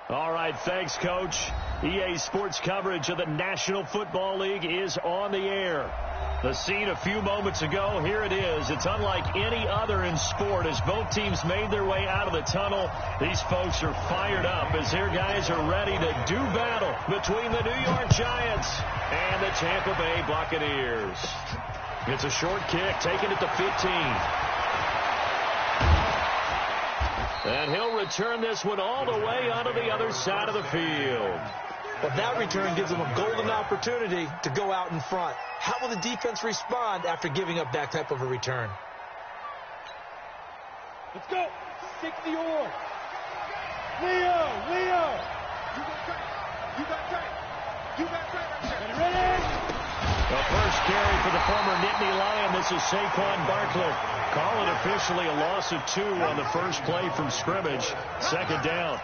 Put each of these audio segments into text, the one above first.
All right, thanks, Coach. EA Sports coverage of the National Football League is on the air. The scene a few moments ago, here it is. It's unlike any other in sport as both teams made their way out of the tunnel. These folks are fired up as their guys are ready to do battle between the New York Giants and the Tampa Bay Buccaneers. It's a short kick, taken at the 15. And he'll return this one all the way onto the other side of the field. But that return gives them a golden opportunity to go out in front. How will the defense respond after giving up that type of a return? Let's go. 60 or. Leo. You got tight. Ready? The first carry for the former Nittany Lion. This is Saquon Barkley. Call it officially a loss of 2 on the first play from scrimmage. Second down.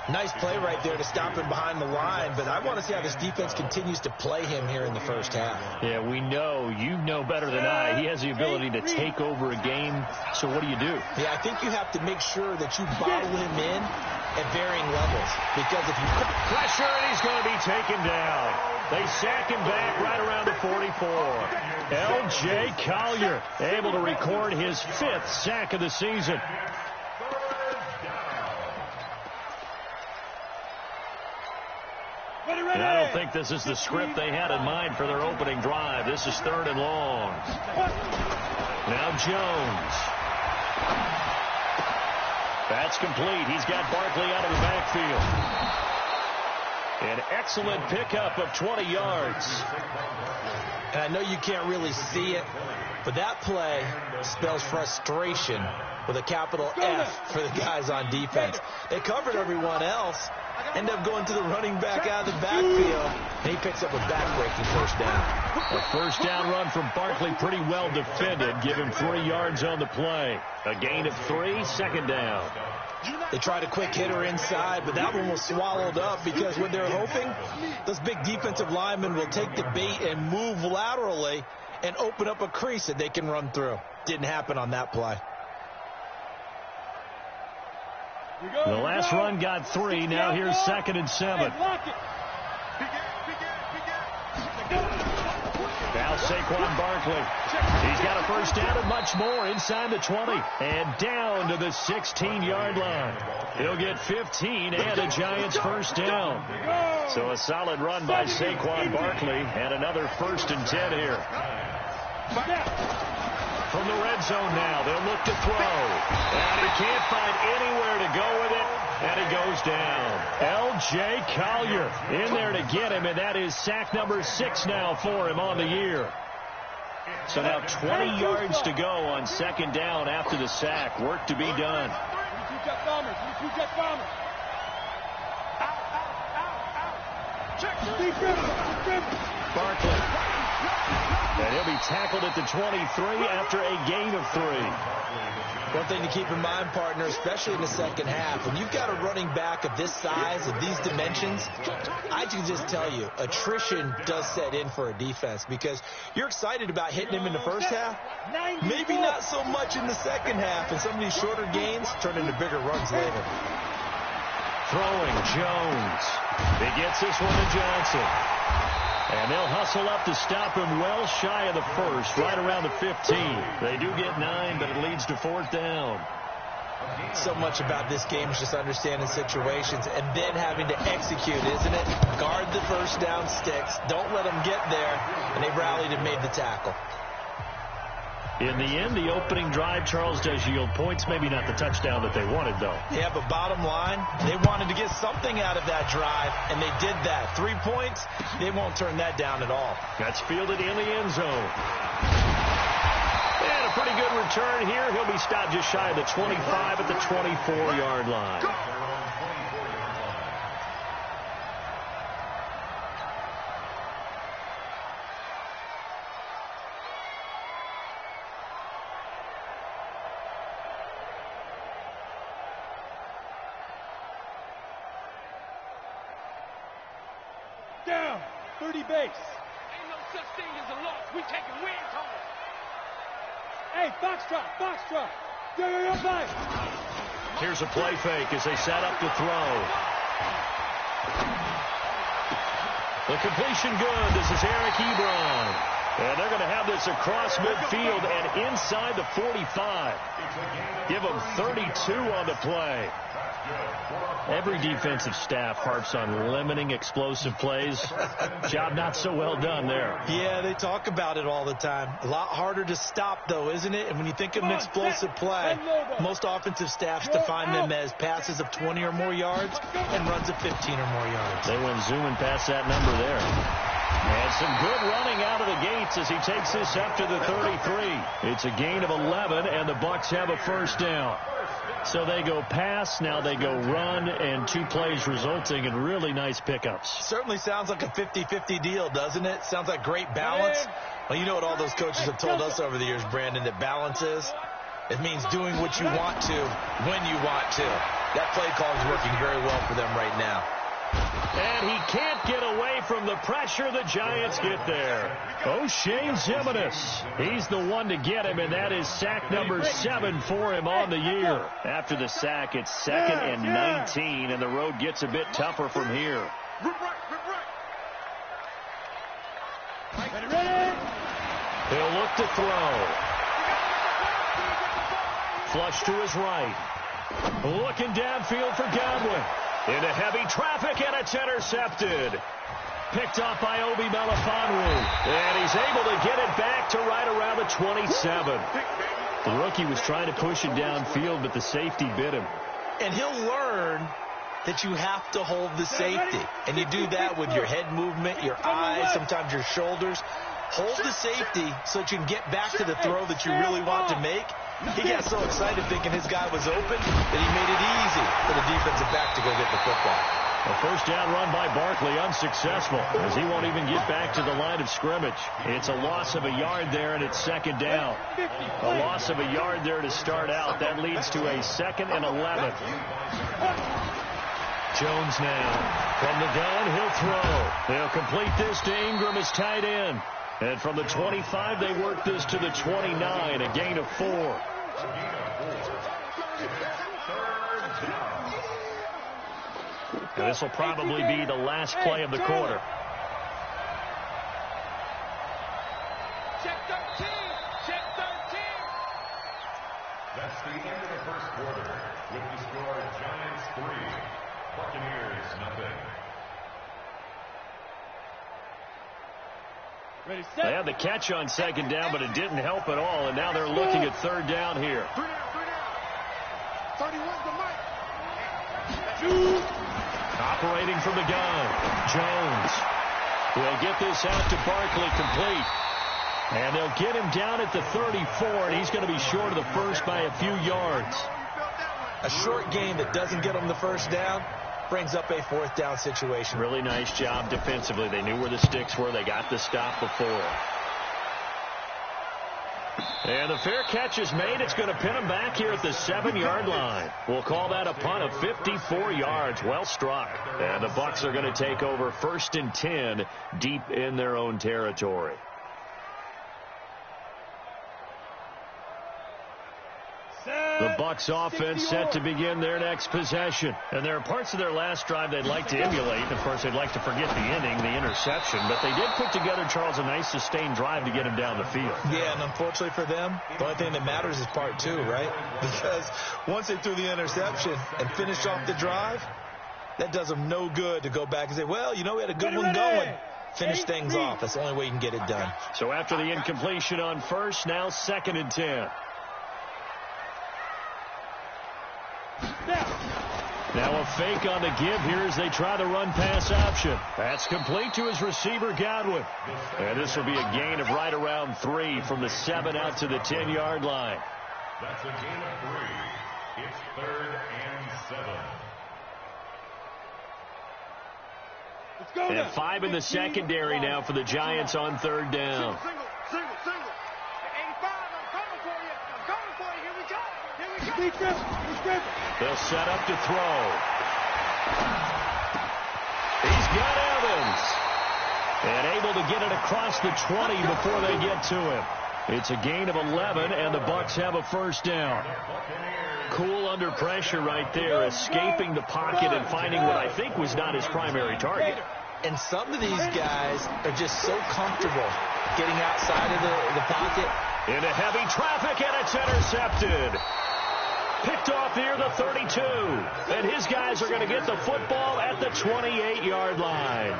Nice play right there to stop him behind the line, but I want to see how this defense continues to play him here in the first half. Yeah, we know. You know better than I. He has the ability to take over a game. So what do you do? Yeah, I think you have to make sure that you bottle him in at varying levels. Because if you pressure, and he's going to be taken down. They sack him back right around the 44. L.J. Collier able to record his 5th sack of the season. And I don't think this is the script they had in mind for their opening drive. This is 3rd and long. Now Jones. That's complete. He's got Barkley out of the backfield. An excellent pickup of 20 yards. And I know you can't really see it, but that play spells frustration with a capital F for the guys on defense. They covered everyone else. End up going to the running back out of the backfield, and he picks up a back-breaking first down. A first down run from Barkley, pretty well defended. Give him 3 yards on the play. A gain of 3, second down. They tried a quick hitter inside, but that one was swallowed up because what they're hoping, those big defensive linemen will take the bait and move laterally and open up a crease that they can run through. Didn't happen on that play. The last run got 3. Now here's 2nd and 7. Now Saquon Barkley. He's got a first down and much more inside the 20. And down to the 16-yard line. He'll get 15 and a Giants first down. So a solid run by Saquon Barkley and another 1st and 10 here. From the red zone now, they'll look to throw. And he can't find anywhere to go with it, and he goes down. L.J. Collier in there to get him, and that is sack number 6 now for him on the year. So now 20 yards to go on 2nd down after the sack. Work to be done. Barkley. And he'll be tackled at the 23 after a gain of 3. One thing to keep in mind, partner, especially in the second half, when you've got a running back of this size, of these dimensions, I can just tell you, attrition does set in for a defense because you're excited about hitting him in the first half, maybe not so much in the second half, and some of these shorter gains turn into bigger runs later. Throwing, Jones. He gets this one to Johnson. And they'll hustle up to stop him well shy of the 1st, right around the 15. They do get 9, but it leads to 4th down. So much about this game is just understanding situations and then having to execute, isn't it? Guard the first down sticks. Don't let them get there. And they rallied and made the tackle. In the end, the opening drive, Charles, does yield points. Maybe not the touchdown that they wanted, though. Yeah, but bottom line, they wanted to get something out of that drive, and they did that. 3 points, they won't turn that down at all. That's fielded in the end zone. And a pretty good return here. He'll be stopped just shy of the 25 at the 24-yard line. Down, 30 base. Ain't no such thing as a loss. We taking wins home. Hey, foxtrot. Yo, play. Here's a play fake as they set up to throw. The completion good. This is Eric Ebron. And they're going to have this across midfield and inside the 45. Give them 32 on the play. Every defensive staff harps on limiting explosive plays. Job not so well done there. Yeah, they talk about it all the time. A lot harder to stop, though, isn't it? And when you think of an explosive play, most offensive staffs define them as passes of 20 or more yards and runs of 15 or more yards. They went zooming past that number there. And some good running out of the gates as he takes this up to the 33. It's a gain of 11, and the Bucs have a first down. So they go pass, now they go run, and 2 plays resulting in really nice pickups. Certainly sounds like a 50-50 deal, doesn't it? Sounds like great balance. Well, you know what all those coaches have told us over the years, Brandon, that balance is? It means doing what you want to when you want to. That play call is working very well for them right now. And he can't get away from the pressure. The Giants get there. O'Shane Ximines. He's the one to get him, and that is sack number 7 for him on the year. After the sack, it's 2nd and 19, and the road gets a bit tougher from here. He'll look to throw. Flush to his right. Looking downfield for Godwin. Into heavy traffic, and it's intercepted. Picked off by Obi Melifonwu. And he's able to get it back to right around the 27. The rookie was trying to push it downfield, but the safety bit him. And he'll learn that you have to hold the safety. And you do that with your head movement, your eyes, sometimes your shoulders. Hold the safety so that you can get back to the throw that you really want to make. He got so excited thinking his guy was open that he made it easy for the defensive back to go get the football. A first down run by Barkley, unsuccessful, as he won't even get back to the line of scrimmage. It's a loss of a yard there, and it's 2nd down. A loss of a yard there to start out. That leads to a 2nd and 11. Jones now. From the gun, he'll throw. They'll complete this to Ingram as tight end. And from the 25, they work this to the 29, a gain of 4. And this will probably be the last play of the quarter. Check 13. Check 13. That's the end of the first quarter with the score Giants 3, Buccaneers 0. Ready, They set. had the catch on 2nd down, but it didn't help at all, and now they're looking at 3rd down here. 31 to Mike. Operating from the gun, Jones will get this out to Barkley complete. And they'll get him down at the 34, and he's going to be short of the first by a few yards. A short game that doesn't get him the first down brings up a 4th down situation. Really nice job defensively. They knew where the sticks were. They got the stop before. And the fair catch is made. It's going to pin him back here at the 7-yard line. We'll call that a punt of 54 yards. Well struck. And the Bucs are going to take over 1st and 10 deep in their own territory. The Bucs offense set to begin their next possession. And there are parts of their last drive they'd like to emulate. Of course, they'd like to forget the inning, the interception. But they did put together, Charles, a nice sustained drive to get him down the field. Yeah, and unfortunately for them, the only thing that matters is part 2, right? Because once they threw the interception and finished off the drive, that does them no good to go back and say, well, you know, we had a good one going. Finish things off. That's the only way you can get it done. So after the incompletion on first, now 2nd and 10. Now a fake on the give here as they try the run-pass option. That's complete to his receiver, Godwin. And this will be a gain of right around 3 from the 7 out to the 10-yard line. That's a gain of 3. It's 3rd and 7. Let's go And now. 5 in the secondary now for the Giants on 3rd down. Single. 85, I'm coming for you. Here we go. He's driven. They'll set up to throw. He's got Evans. And able to get it across the 20 before they get to him. It's a gain of 11, and the Bucs have a first down. Cool under pressure right there, escaping the pocket and finding what I think was not his primary target. And some of these guys are just so comfortable getting outside of the pocket. Into heavy traffic, and it's intercepted. Picked off near the 32. And his guys are going to get the football at the 28-yard line.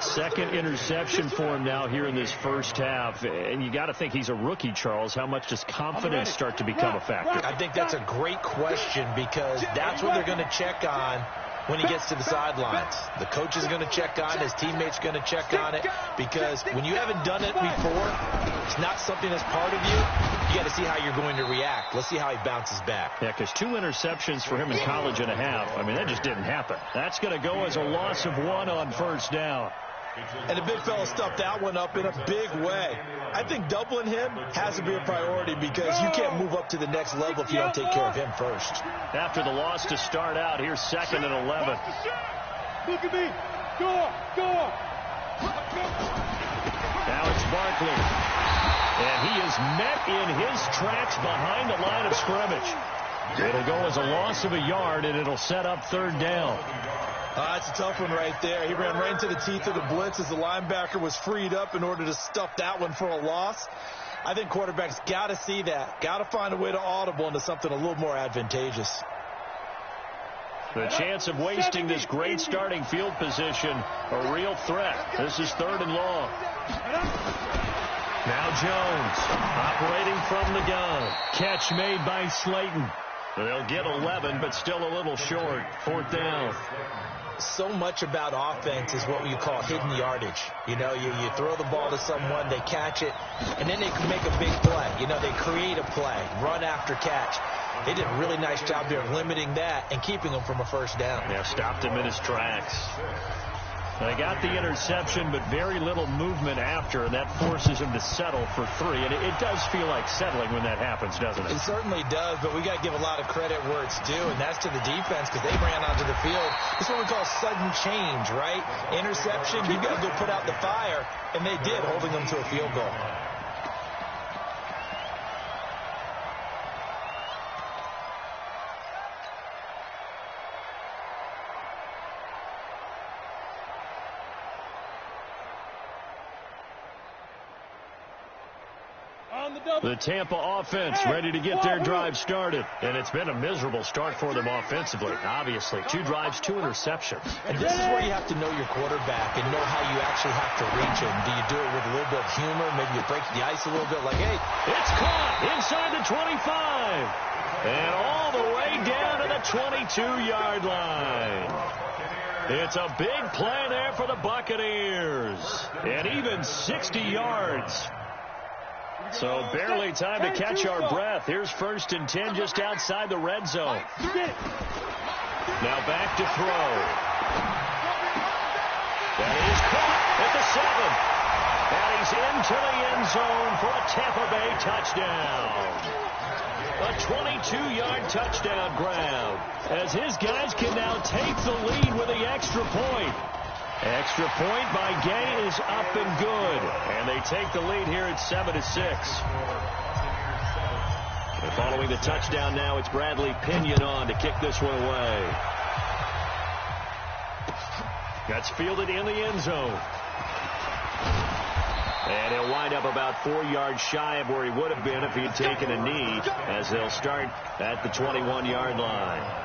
Second interception for him now here in this first half. And you got to think he's a rookie, Charles. How much does confidence start to become a factor? I think that's a great question because that's what they're going to check on when he gets to the sidelines. The coach is going to check on it. His teammates going to check on it. Because when you haven't done it before, it's not something that's part of you. You got to see how you're going to react. Let's see how he bounces back. Yeah, because 2 interceptions for him in college and a half. I mean, that just didn't happen. That's going to go as a loss of 1 on first down. And the big fella stuffed that one up in a big way. I think doubling him has to be a priority because you can't move up to the next level if you don't take care of him first. After the loss to start out, here's 2nd and 11. Look at me. Go. Now it's Barkley. And he is met in his tracks behind the line of scrimmage. It'll go as a loss of a yard, and it'll set up 3rd down. That's a tough one right there. He ran right into the teeth of the blitz as the linebacker was freed up in order to stuff that one for a loss. I think quarterbacks got to see that. Got to find a way to audible into something a little more advantageous. The chance of wasting this great starting field position, a real threat. This is 3rd and long. Now Jones operating from the gun. Catch made by Slayton. They'll get 11, but still a little short. 4th down. So much about offense is what you call hidden yardage. You know, you throw the ball to someone, they catch it, and then they can make a big play. You know, they create a play, run after catch. They did a really nice job there of limiting that and keeping him from a first down. Yeah, stopped him in his tracks. They got the interception, but very little movement after, and that forces him to settle for 3. And it does feel like settling when that happens, doesn't it? It certainly does, but we got to give a lot of credit where it's due, and that's to the defense because they ran onto the field. This is what we call sudden change, right? Interception, you got to go put out the fire, and they did, holding them to a field goal. The Tampa offense ready to get their drive started. And it's been a miserable start for them offensively. Obviously, 2 drives, 2 interceptions. And this is where you have to know your quarterback and know how you actually have to reach him. Do you do it with a little bit of humor? Maybe you break the ice a little bit like, hey. It's caught inside the 25. And all the way down to the 22-yard line. It's a big play there for the Buccaneers. And even 60 yards. So barely time to catch our breath. Here's 1st and 10 just outside the red zone. Now back to throw. That is caught at the 7. And he's into the end zone for a Tampa Bay touchdown. A 22-yard touchdown grab as his guys can now take the lead with the extra point. Extra point by Gay is up and good. And they take the lead here at 7-6. And following the touchdown now, it's Bradley Pinion on to kick this one away. That's fielded in the end zone. And he'll wind up about 4 yards shy of where he would have been if he had taken a knee, as they'll start at the 21-yard line.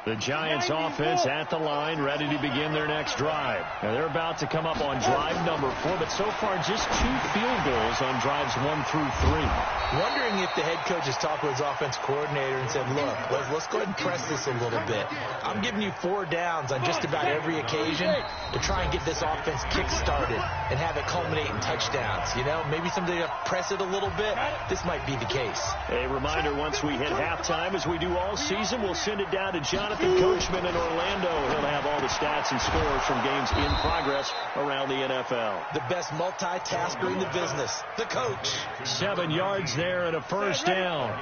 The Giants offense at the line, ready to begin their next drive. Now they're about to come up on drive number 4, but so far just 2 field goals on drives 1 through 3. Wondering if the head coach has talked with his offense coordinator and said, look, let's go ahead and press this a little bit. I'm giving you 4 downs on just about every occasion to try and get this offense kick-started and have it culminate in touchdowns. You know, maybe somebody to press it a little bit. This might be the case. A reminder, once we hit halftime, as we do all season, we'll send it down down to Jonathan Coachman in Orlando. He'll have all the stats and scores from games in progress around the NFL. The best multitasker in the business, the coach. 7 yards there and a first down.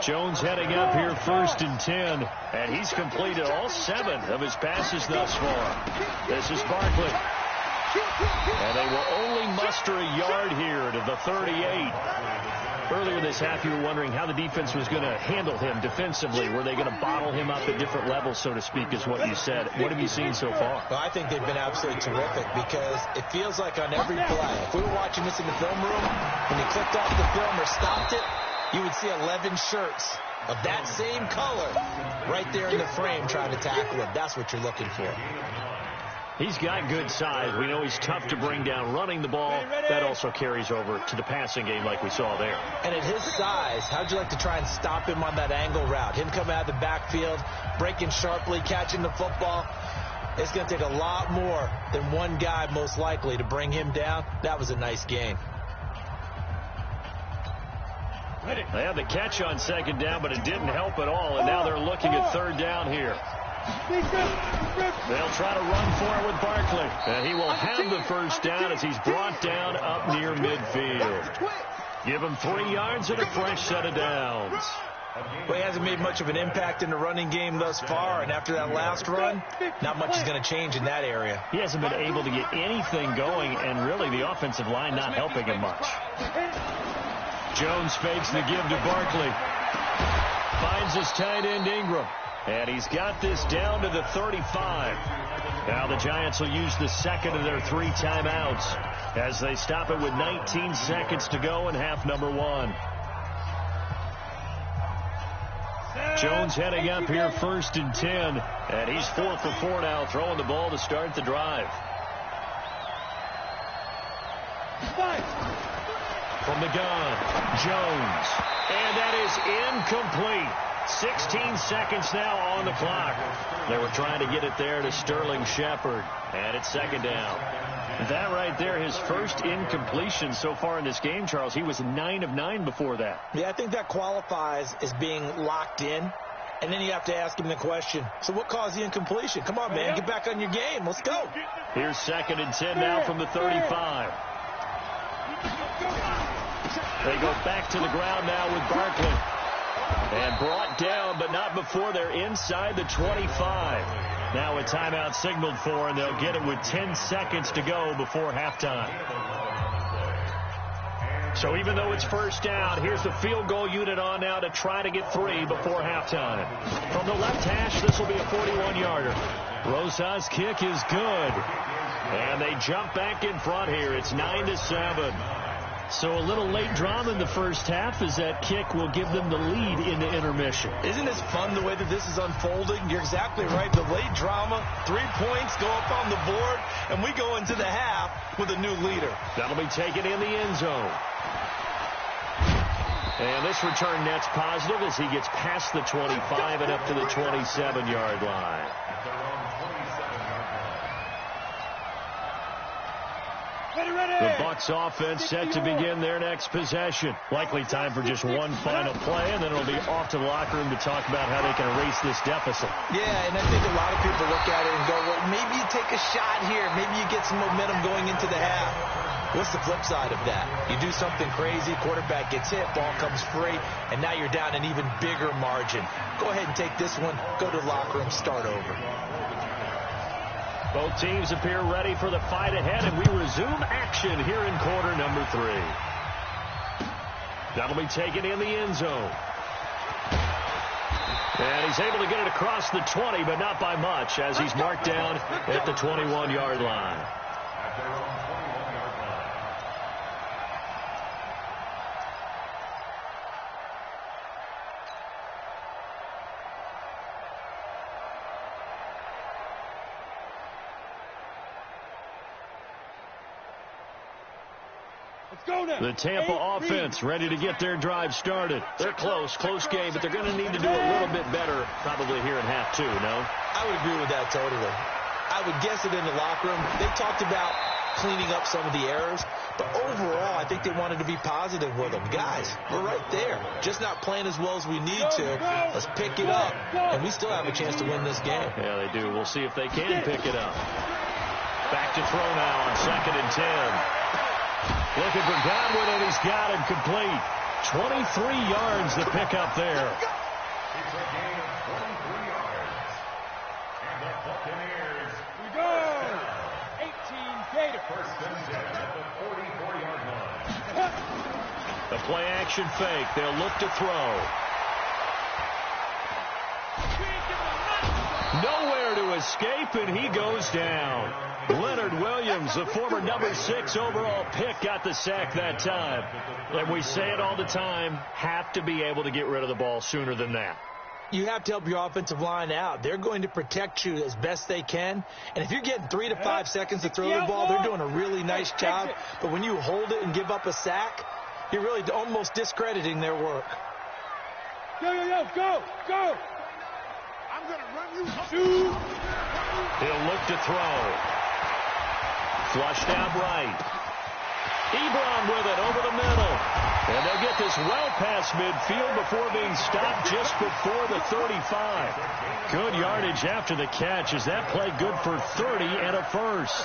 Jones heading up here 1st and 10. And he's completed all 7 of his passes thus far. This is Barkley. And they will only muster a yard here to the 38. Earlier this half, you were wondering how the defense was going to handle him defensively. Were they going to bottle him up at different levels, so to speak, is what you said. What have you seen so far? Well, I think they've been absolutely terrific because it feels like on every play, if we were watching this in the film room, when you clicked off the film or stopped it, you would see 11 shirts of that same color right there in the frame trying to tackle him. That's what you're looking for. He's got good size. We know he's tough to bring down running the ball. That also carries over to the passing game like we saw there. And at his size, how'd you like to try and stop him on that angle route? Him coming out of the backfield, breaking sharply, catching the football. It's going to take a lot more than one guy most likely to bring him down. That was a nice game. They had the catch on 2nd down, but it didn't help at all. And now they're looking at 3rd down here. They'll try to run for it with Barkley. And he will have the first down as he's brought down up near midfield. Give him 3 yards and a fresh set of downs. Well, he hasn't made much of an impact in the running game thus far. And after that last run, not much is going to change in that area. He hasn't been able to get anything going, and really the offensive line not helping him much. Jones fakes the give to Barkley. Finds his tight end Ingram. And he's got this down to the 35. Now the Giants will use the 2nd of their 3 timeouts as they stop it with 19 seconds to go in half number 1. Jones heading up here 1st and 10. And he's 4 for 4 now, throwing the ball to start the drive. From the gun, Jones. And that is incomplete. 16 seconds now on the clock. They were trying to get it there to Sterling Shepard. And it's 2nd down. That right there, his first incompletion so far in this game, Charles. He was 9 of 9 before that. Yeah, I think that qualifies as being locked in. And then you have to ask him the question, so what caused the incompletion? Come on, man, get back on your game. Let's go. Here's 2nd and 10 now from the 35. They go back to the ground now with Barkley. And brought down, but not before they're inside the 25. Now a timeout signaled for, and they'll get it with 10 seconds to go before halftime. So even though it's first down, here's the field goal unit on now to try to get 3 before halftime. From the left hash, this will be a 41-yarder. Rosa's kick is good. And they jump back in front here. It's 9-7. So a little late drama in the first half as that kick will give them the lead into intermission. Isn't this fun the way that this is unfolding? You're exactly right. The late drama, 3 points go up on the board, and we go into the half with a new leader. That'll be taken in the end zone. And this return net's positive as he gets past the 25 and up to the 27-yard line. The Bucs offense set to begin their next possession. Likely time for just one final play, and then it'll be off to the locker room to talk about how they can erase this deficit. Yeah, and I think a lot of people look at it and go, well, maybe you take a shot here. Maybe you get some momentum going into the half. What's the flip side of that? You do something crazy, quarterback gets hit, ball comes free, and now you're down an even bigger margin. Go ahead and take this one, go to the locker room, start over. Both teams appear ready for the fight ahead, and we resume action here in quarter number 3. That'll be taken in the end zone. And he's able to get it across the 20, but not by much, as he's marked down at the 21-yard line. The Tampa offense ready to get their drive started. They're close game, but they're going to need to do a little bit better probably here in half 2, no? I would agree with that totally. I would guess it in the locker room. They talked about cleaning up some of the errors. But overall, I think they wanted to be positive with them. Guys, we're right there. Just not playing as well as we need to. Let's pick it up, and we still have a chance to win this game. Yeah, they do. We'll see if they can pick it up. Back to throw now on 2nd and 10. Looking for Godwin, and he's got him complete. 23 yards to pick up there. It's a gain of 23 yards. And the Buccaneers. We go. 18 Gators. First and 10 at the 44-yard line. The play-action fake. They'll look to throw. Nowhere to escape, and he goes down. Leonard Williams, the former number 6 overall pick, got the sack that time. And we say it all the time, have to be able to get rid of the ball sooner than that. You have to help your offensive line out. They're going to protect you as best they can. And if you're getting 3 to 5 seconds to throw the ball, they're doing a really nice job. But when you hold it and give up a sack, you're really almost discrediting their work. Go. I'm going to run you. Shoot. He'll look to throw. Flushed out right. Ebron with it over the middle. And they'll get this well past midfield before being stopped just before the 35. Good yardage after the catch. Is that play good for 30 and a first?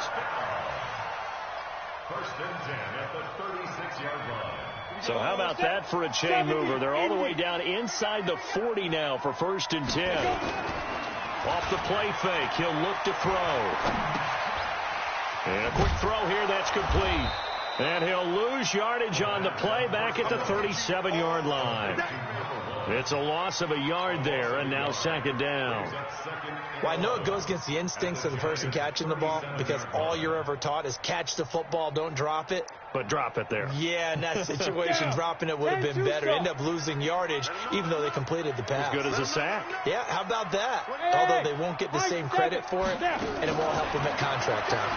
First and 10 at the 36-yard line. So how about that for a chain mover? They're all the way down inside the 40 now for 1st and 10. Off the play fake, he'll look to throw. And a quick throw here, that's complete. And he'll lose yardage on the play back at the 37-yard line. It's a loss of a yard there, and now 2nd down. Well, I know it goes against the instincts of the person catching the ball because all you're ever taught is catch the football, don't drop it. But drop it there. Yeah, in that situation, dropping it would have been better. End up losing yardage, even though they completed the pass. As good as a sack. Yeah, how about that? Although they won't get the same credit for it, and it won't help them at contract time.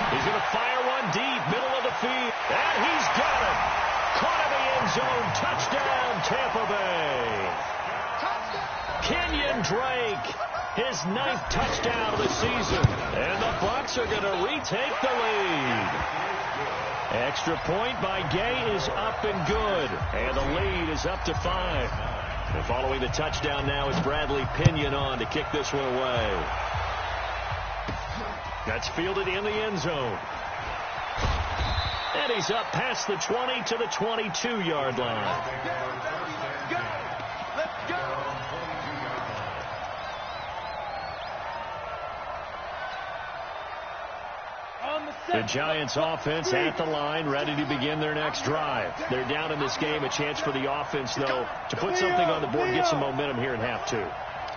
He's going to fire one deep, middle of the field, and he's got it. Caught in the end zone, touchdown, Tampa Bay. Kenyon Drake, his 9th touchdown of the season, and the Bucs are going to retake the lead. Extra point by Gay is up and good, and the lead is up to 5. And following the touchdown now is Bradley Pinion on to kick this one away. That's fielded in the end zone. And he's up past the 20 to the 22-yard line. Let's go. The Giants offense at the line, ready to begin their next drive. They're down in this game. A chance for the offense, though, to put something on the board, get some momentum here in half 2.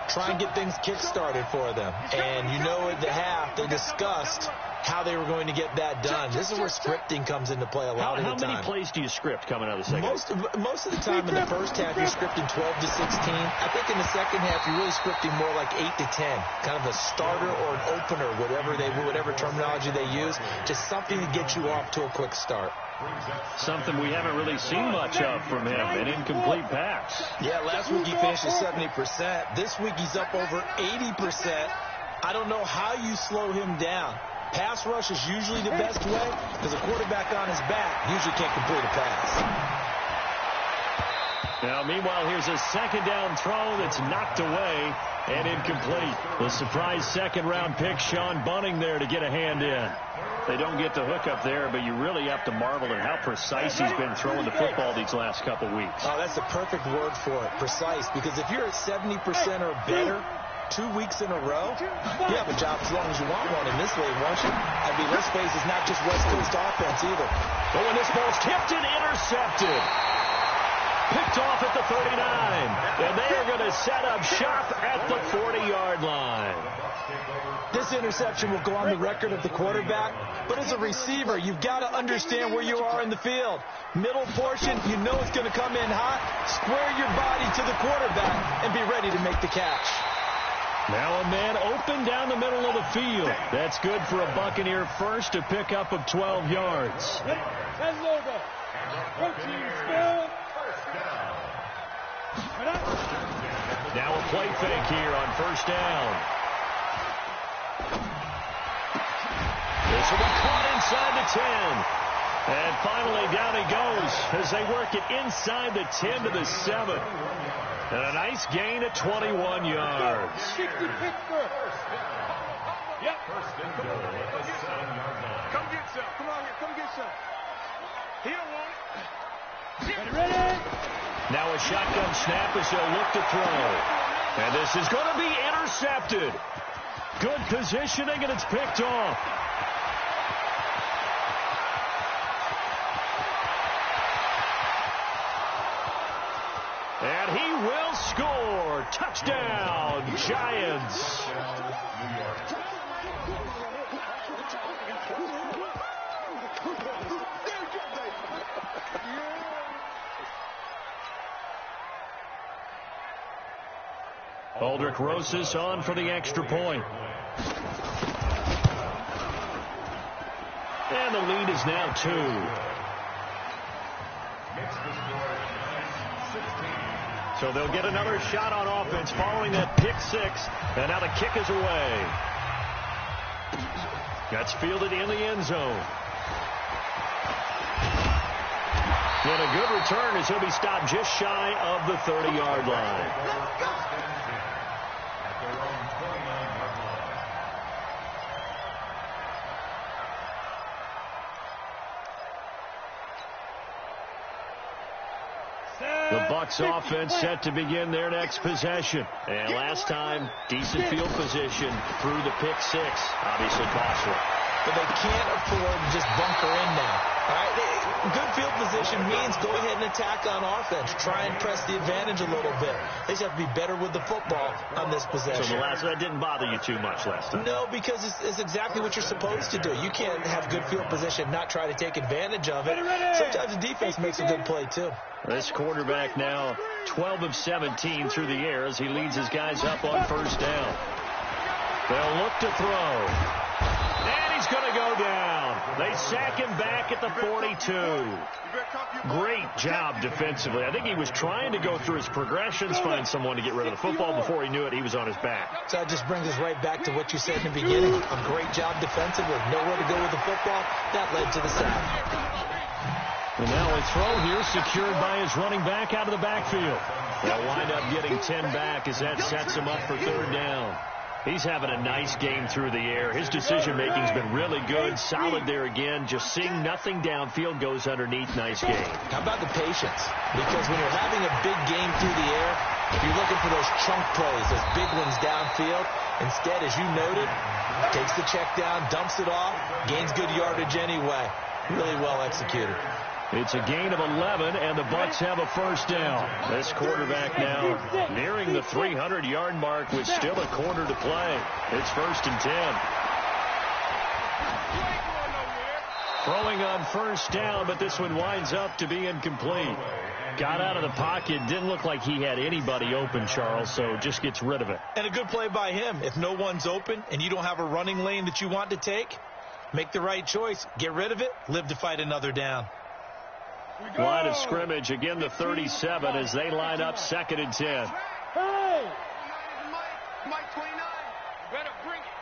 Try and get things kick-started for them. And you know at the half, they discussed how they were going to get that done. This is where scripting comes into play a lot of the time. How many plays do you script coming out of the second? Most of the time in the first half, you're scripting 12 to 16. I think in the second half, you're really scripting more like 8 to 10. Kind of a starter or an opener, whatever terminology they use. Just something to get you off to a quick start. Something we haven't really seen much of from him, an incomplete pass. Yeah, last week he finished at 70%. This week he's up over 80%. I don't know how you slow him down. Pass rush is usually the best way because a quarterback on his back usually can't complete a pass. Now, meanwhile, here's a 2nd down throw that's knocked away and incomplete. The surprise 2nd-round pick, Sean Bunting, there to get a hand in. They don't get the hook up there, but you really have to marvel at how precise he's been throwing the football these last couple weeks. Oh, that's the perfect word for it, precise, because if you're at 70% or better 2 weeks in a row, you have a job as long as you want one in this league, won't you? I mean, let's face it, it's not just West Coast offense either. But when this ball's tipped and intercepted, picked off at the 39, and they are going to set up shop at the 40-yard line. This interception will go on the record of the quarterback, but as a receiver, you've got to understand where you are in the field. Middle portion, you know it's going to come in hot. Square your body to the quarterback and be ready to make the catch. Now a man open down the middle of the field. That's good for a Buccaneer first, a pickup of 12 yards. Now a play fake here on 1st down. This will be inside the 10. And finally, down he goes as they work it inside the 10 to the 7. And a nice gain at 21 yards. 60 Pittsburgh. Yep. Come get some. Come on here. Come get some. He don't want it. Ready? Now a shotgun snap as they'll look to throw. And this is going to be intercepted. Good positioning, and it's picked off. And he will score. Touchdown, Giants. Aldrich Rosas on for the extra point. And the lead is now 2. So they'll get another shot on offense following that pick 6. And now the kick is away. That's fielded in the end zone. And a good return as he'll be stopped just shy of the 30-yard line. The Bucs offense set to begin their next possession. And last time, decent field position through the pick 6. Obviously costly. But they can't afford to just bunker in now. All right? Good field position means go ahead and attack on offense. Try and press the advantage a little bit. They just have to be better with the football on this possession. So that didn't bother you too much last time? No, because it's exactly what you're supposed to do. You can't have good field position, not try to take advantage of it. Sometimes the defense makes a good play, too. This quarterback now 12 of 17 through the air as he leads his guys up on first down. They'll look to throw. And he's going to go down. They sack him back at the 42. Great job defensively. I think he was trying to go through his progressions, find someone to get rid of the football. Before he knew it, he was on his back. So that just brings us right back to what you said in the beginning. A great job defensively. Nowhere to go with the football. That led to the sack. And now a throw here secured by his running back out of the backfield. They'll wind up getting 10 back as that sets him up for third down. He's having a nice game through the air. His decision-making's been really good. Solid there again. Just seeing nothing downfield, goes underneath. Nice game. How about the patience? Because when you're having a big game through the air, you're looking for those chunk plays, those big ones downfield. Instead, as you noted, takes the check down, dumps it off, gains good yardage anyway. Really well executed. It's a gain of 11, and the Bucs have a first down. This quarterback now nearing the 300-yard mark with still a quarter to play. It's 1st and 10. Throwing on first down, but this one winds up to be incomplete. Got out of the pocket. Didn't look like he had anybody open, Charles, so just gets rid of it. And a good play by him. If no one's open and you don't have a running lane that you want to take, make the right choice. Get rid of it. Live to fight another down. Line of scrimmage, again the 37 as they line up 2nd and 10. Hey! Mike 29. You better bring it.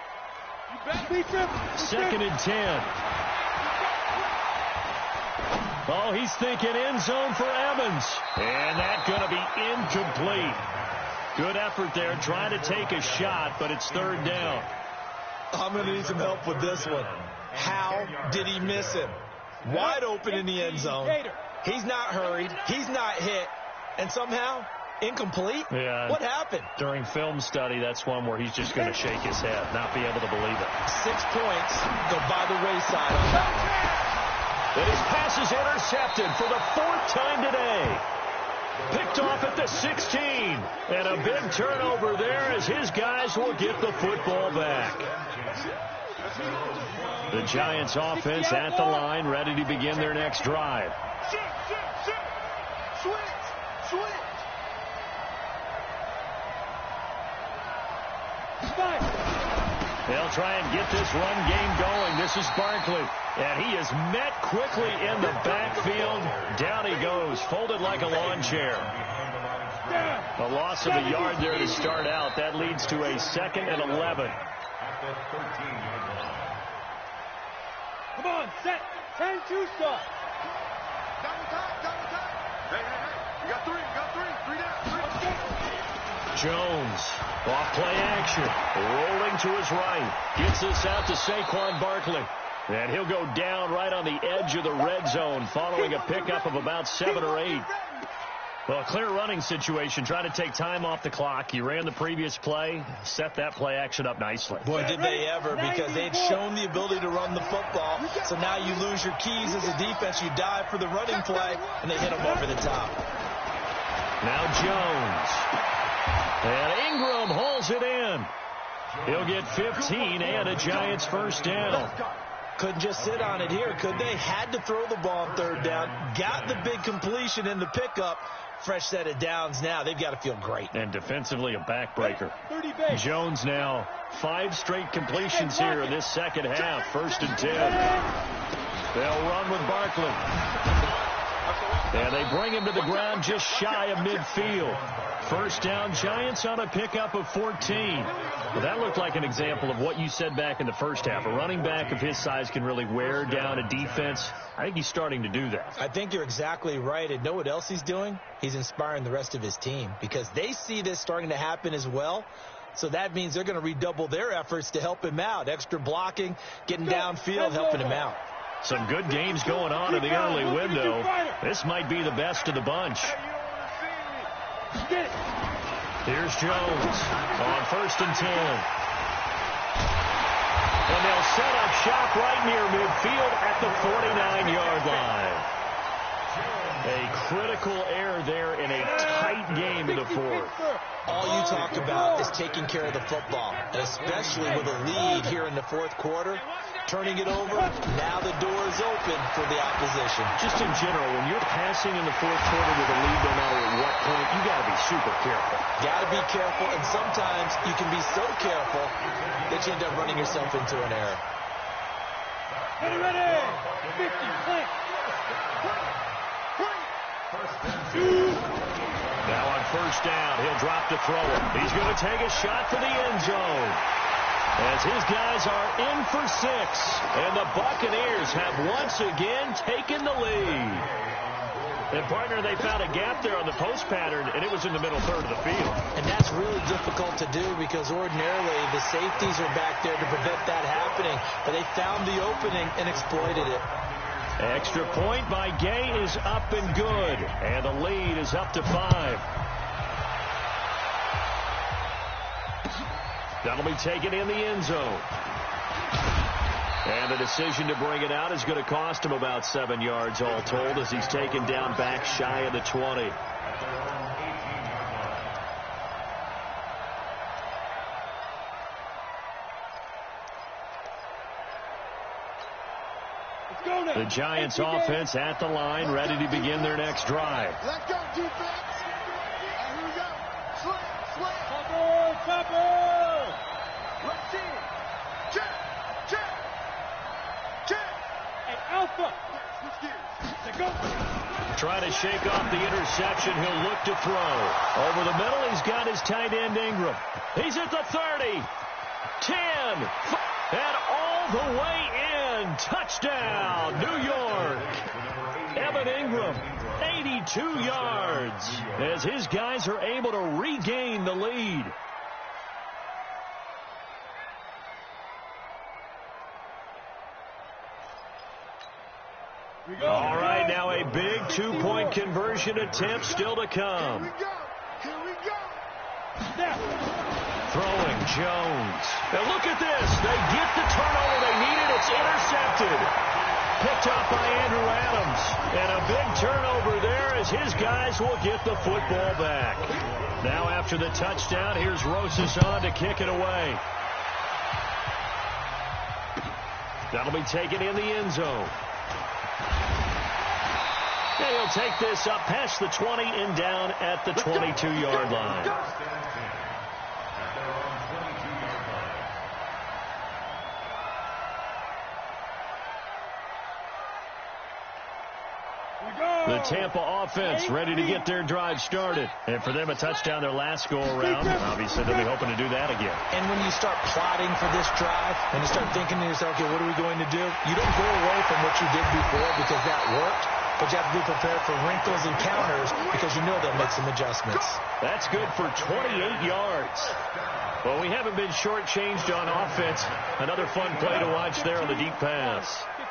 You better. 2nd and 10. Oh, he's thinking end zone for Evans. And that's going to be incomplete. Good effort there trying to take a shot, but it's 3rd down. I'm going to need some help with this one. How did he miss him? Wide open in the end zone. He's not hurried. He's not hit. And somehow, incomplete? Yeah. What happened? During film study, that's one where he's just going to shake his head, not be able to believe it. 6 points go by the wayside on that one. And his pass is intercepted for the 4th time today. Picked off at the 16. And a big turnover there as his guys will get the football back. The Giants offense at the line, ready to begin their next drive. Switch. They'll try and get this run game going. This is Barkley. And he is met quickly in the backfield. Down he goes, folded like a lawn chair. A loss of a yard there to start out. That leads to a 2nd and 11. Come on, set. 10-2 start. Double time. Hey. You got three. Three down. Jones, off play action, rolling to his right. Gets this out to Saquon Barkley. And he'll go down right on the edge of the red zone following a pickup of about 7 or 8. Well, a clear running situation, trying to take time off the clock. He ran the previous play, set that play action up nicely. Boy, did they ever, because they'd shown the ability to run the football. So now you lose your keys as a defense. You dive for the running play, and they hit him over the top. Now Jones. And Ingram holds it in. He'll get 15 and a Giants first down. Couldn't just sit on it here, could they? Had to throw the ball on third down. Got the big completion in the pickup. Fresh set of downs now. They've got to feel great. And defensively a backbreaker. Jones now 5 straight completions here in this second half. 1st and 10. They'll run with Barkley. And they bring him to the ground just shy of midfield. First down, Giants on a pickup of 14. Well, that looked like an example of what you said back in the first half. A running back of his size can really wear down a defense. I think he's starting to do that. I think you're exactly right. And know what else he's doing? He's inspiring the rest of his team because they see this starting to happen as well. So that means they're going to redouble their efforts to help him out. Extra blocking, getting downfield, helping him out. Some good games going on in the early window. This might be the best of the bunch. Here's Jones on 1st and 10. And they'll set up shop right near midfield at the 49-yard line. A critical error there in a tight game in the 4th. All you talk about is taking care of the football, especially with a lead here in the 4th quarter. Turning it over, now the door is open for the opposition. Just in general, when you're passing in the 4th quarter with a lead, no matter at what point, you got to be super careful. Got to be careful, and sometimes you can be so careful that you end up running yourself into an error. Ready. 50, clear. Now on 1st down, he'll drop to throw it. He's going to take a shot for the end zone. As his guys are in for 6. And the Buccaneers have once again taken the lead. And, partner, they found a gap there on the post pattern, and it was in the middle third of the field. And that's really difficult to do because ordinarily the safeties are back there to prevent that happening. But they found the opening and exploited it. Extra point by Gay is up and good. And the lead is up to 5. That'll be taken in the end zone. And the decision to bring it out is going to cost him about 7 yards all told as he's taken down back shy of the 20. The Giants offense at the line, ready to begin their next drive. Let's go, defense. Here we go. Slam. Chopper. Let's see it. Check. Hey, Alpha. Switch gears. Go. Trying to shake off the interception. He'll look to throw. Over the middle, he's got his tight end, Ingram. He's at the 30. 10. And all the way in. Touchdown, New York. Evan Ingram, 82 yards. As his guys are able to regain the lead. All right, now a big 2-point conversion attempt still to come. Here we go. Throwing Jones. Now look at this. They get the turnover they needed. It's intercepted. Picked up by Andrew Adams. And a big turnover there as his guys will get the football back. Now after the touchdown, here's Rosas on to kick it away. That'll be taken in the end zone. And he'll take this up past the 20 and down at the 22-yard line. The Tampa offense ready to get their drive started. And for them, a touchdown their last go-around. Obviously, they'll be hoping to do that again. And when you start plotting for this drive and you start thinking to yourself, okay, what are we going to do? You don't go away from what you did before because that worked. But you have to be prepared for wrinkles and counters because you know they'll make some adjustments. That's good for 28 yards. Well, we haven't been shortchanged on offense. Another fun play to watch there on the deep pass.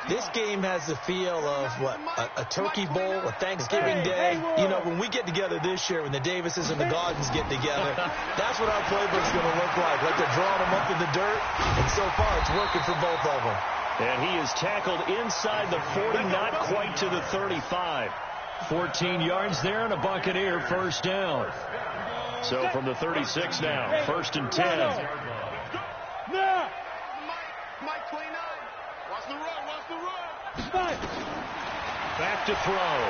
This game has the feel of, what, a turkey bowl, a Thanksgiving day. You know, when we get together this year, when the Davises and the Gaudens get together, that's what our playbook's going to look like. Like they're drawing them up in the dirt, and so far it's working for both of them. And he is tackled inside the 40, not quite to the 35. 14 yards there and a Buccaneer first down. So from the 36 now, 1st and 10. Mike 29. Watch the run, watch the run. Back to throw.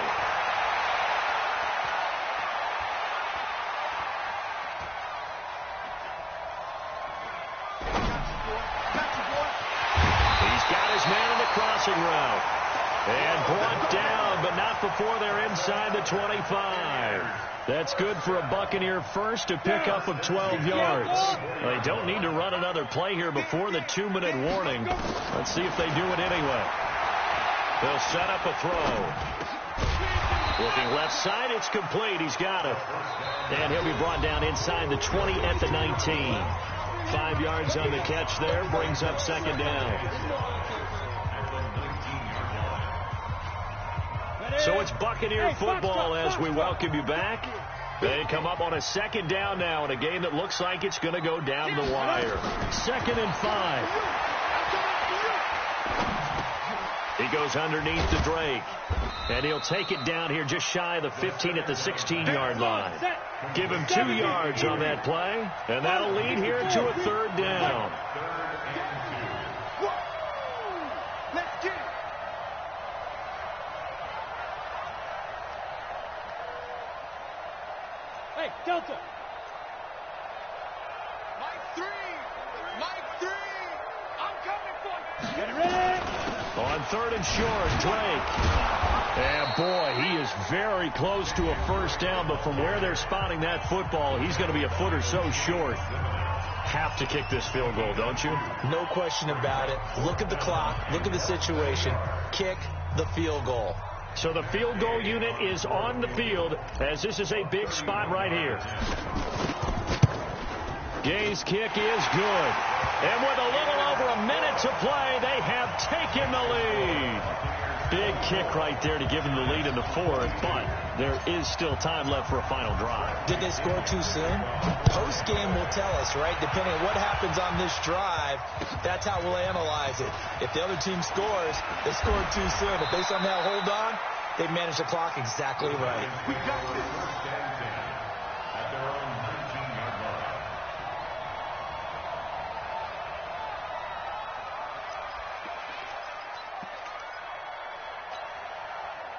He's got his man in the crossing route. And brought down, but not before they're inside the 25. That's good for a Buccaneer first to pick up of 12 yards. Well, they don't need to run another play here before the 2-minute warning. Let's see if they do it anyway. They'll set up a throw. Looking left side, it's complete. He's got it. And he'll be brought down inside the 20 at the 19. 5 yards on the catch there, brings up 2nd down. So it's Buccaneer football as we welcome you back. They come up on a 2nd down now in a game that looks like it's going to go down the wire. 2nd and 5. He goes underneath to Drake. And he'll take it down here just shy of the 15 at the 16-yard line. Give him 2 yards on that play. And that'll lead here to a 3rd down. Delta. Mike 3. Mike 3. I'm coming for you. Get ready. On 3rd and short, Drake. And boy, he is very close to a first down, but from where they're spotting that football, he's going to be a foot or so short. Have to kick this field goal, don't you? No question about it. Look at the clock. Look at the situation. Kick the field goal. So the field goal unit is on the field as this is a big spot right here. Gay's kick is good. And with a little over a minute to play, they have taken the lead. Big kick right there to give them the lead in the 4th, but there is still time left for a final drive. Did they score too soon? Post-game will tell us, right? Depending on what happens on this drive, that's how we'll analyze it. If the other team scores, they scored too soon. If they somehow hold on, they manage the clock exactly right. We got this. At their own 19-yard line.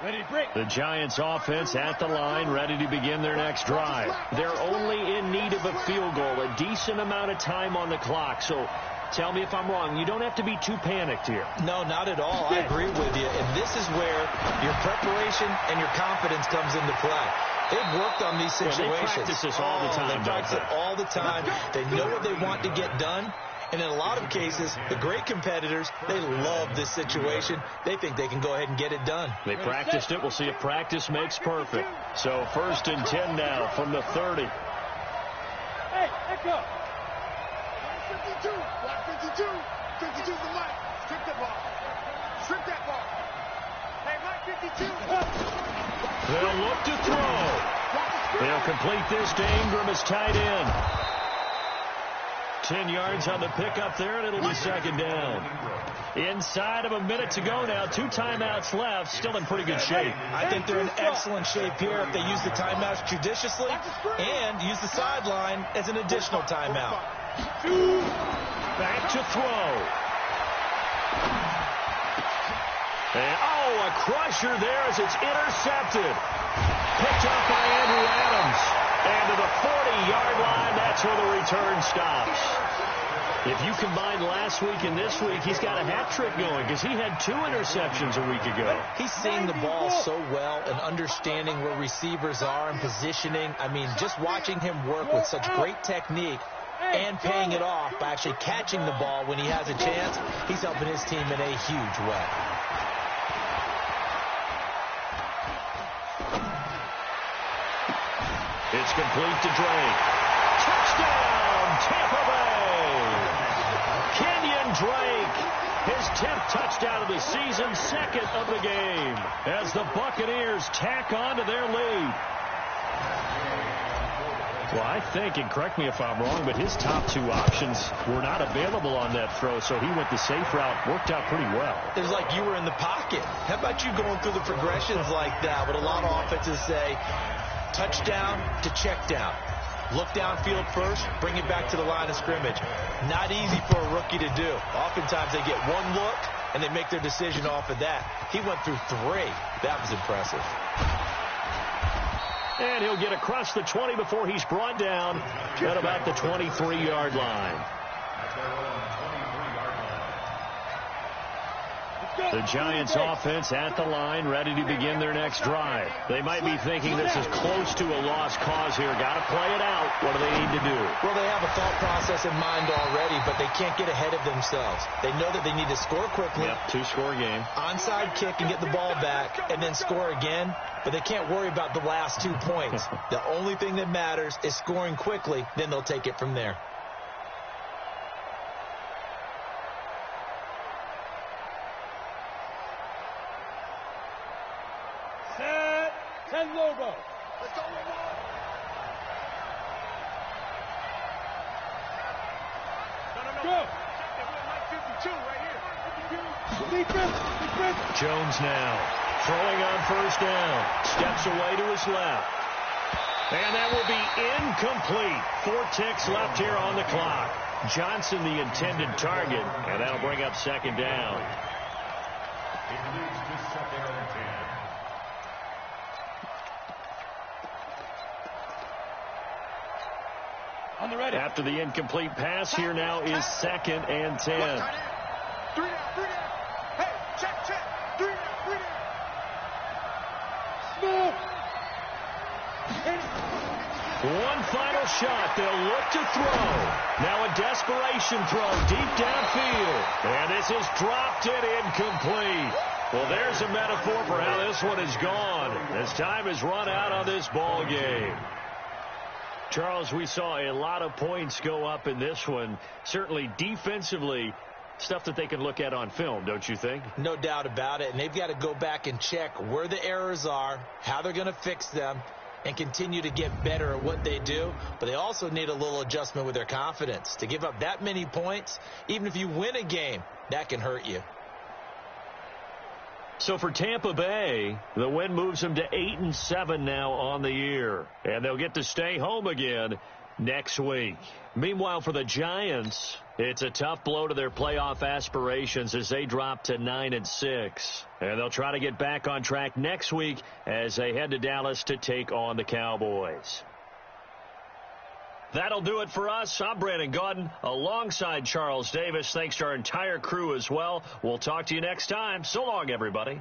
Ready to break. The Giants offense at the line, ready to begin their next drive. They're only in need of a field goal, a decent amount of time on the clock. So tell me if I'm wrong. You don't have to be too panicked here. No, not at all. I agree with you. And this is where your preparation and your confidence comes into play. They've worked on these situations. They practice this all the time, They practice it all the time. They know what they want to get done. And in a lot of cases, the great competitors, they love this situation. They think they can go ahead and get it done. They practiced it. We'll see if practice makes perfect. So 1st and 10 now from the 30. Hey, echo. 52. Block 52. 52 to Mike. Strip that ball. Strip that ball. Hey, Mike 52. They'll look to throw. They'll complete this to Ingram as tight end. 10 yards on the pickup there, and it'll be 2nd down. Inside of a minute to go now. 2 timeouts left. Still in pretty good shape. I think they're in excellent shape here if they use the timeouts judiciously and use the sideline as an additional timeout. Back to throw. And, a crusher there as it's intercepted. Picked up by Andrew Adams. And to the 40-yard line, that's where the return stops. If you combine last week and this week, he's got a hat trick going because he had 2 interceptions a week ago. He's seeing the ball so well and understanding where receivers are and positioning. I mean, just watching him work with such great technique and paying it off by actually catching the ball when he has a chance, he's helping his team in a huge way. It's complete to Drake. Touchdown, Tampa Bay! Kenyon Drake, his 10th touchdown of the season, 2nd of the game, as the Buccaneers tack on to their lead. Well, I think, and correct me if I'm wrong, but his top 2 options were not available on that throw, so he went the safe route. Worked out pretty well. It was like you were in the pocket. How about you going through the progressions like that? What a lot of offenses say, touchdown to check down. Look downfield first, bring it back to the line of scrimmage. Not easy for a rookie to do. Oftentimes they get 1 look, and they make their decision off of that. He went through 3. That was impressive. And he'll get across the 20 before he's brought down at about the 23-yard line. The Giants offense at the line, ready to begin their next drive. They might be thinking this is close to a lost cause here. Got to play it out. What do they need to do? Well, they have a thought process in mind already, but they can't get ahead of themselves. They know that they need to score quickly. Yep, 2-score game. Onside kick and get the ball back and then score again, but they can't worry about the last 2 points. The only thing that matters is scoring quickly, then they'll take it from there. Logo. Let's go, Lamar. Go. Defense. Jones now throwing on 1st down. Steps away to his left. And that will be incomplete. 4 ticks left here on the clock. Johnson the intended target, and that'll bring up 2nd down. It leads to 2nd and 10. On the ready. After the incomplete pass, here now is 2nd and 10. 3 down. Hey, check. 3 down. Smooth. One final shot. They'll look to throw. Now a desperation throw deep downfield. And this is dropped and incomplete. Well, there's a metaphor for how this one is gone. As time has run out on this ball game. Charles, we saw a lot of points go up in this one. Certainly defensively, stuff that they can look at on film, don't you think? No doubt about it. And they've got to go back and check where the errors are, how they're going to fix them, and continue to get better at what they do. But they also need a little adjustment with their confidence. To give up that many points, even if you win a game, that can hurt you. So for Tampa Bay, the win moves them to 8-7 now on the year. And they'll get to stay home again next week. Meanwhile, for the Giants, it's a tough blow to their playoff aspirations as they drop to 9-6. And they'll try to get back on track next week as they head to Dallas to take on the Cowboys. That'll do it for us. I'm Brandon Gaudin alongside Charles Davis. Thanks to our entire crew as well. We'll talk to you next time. So long, everybody.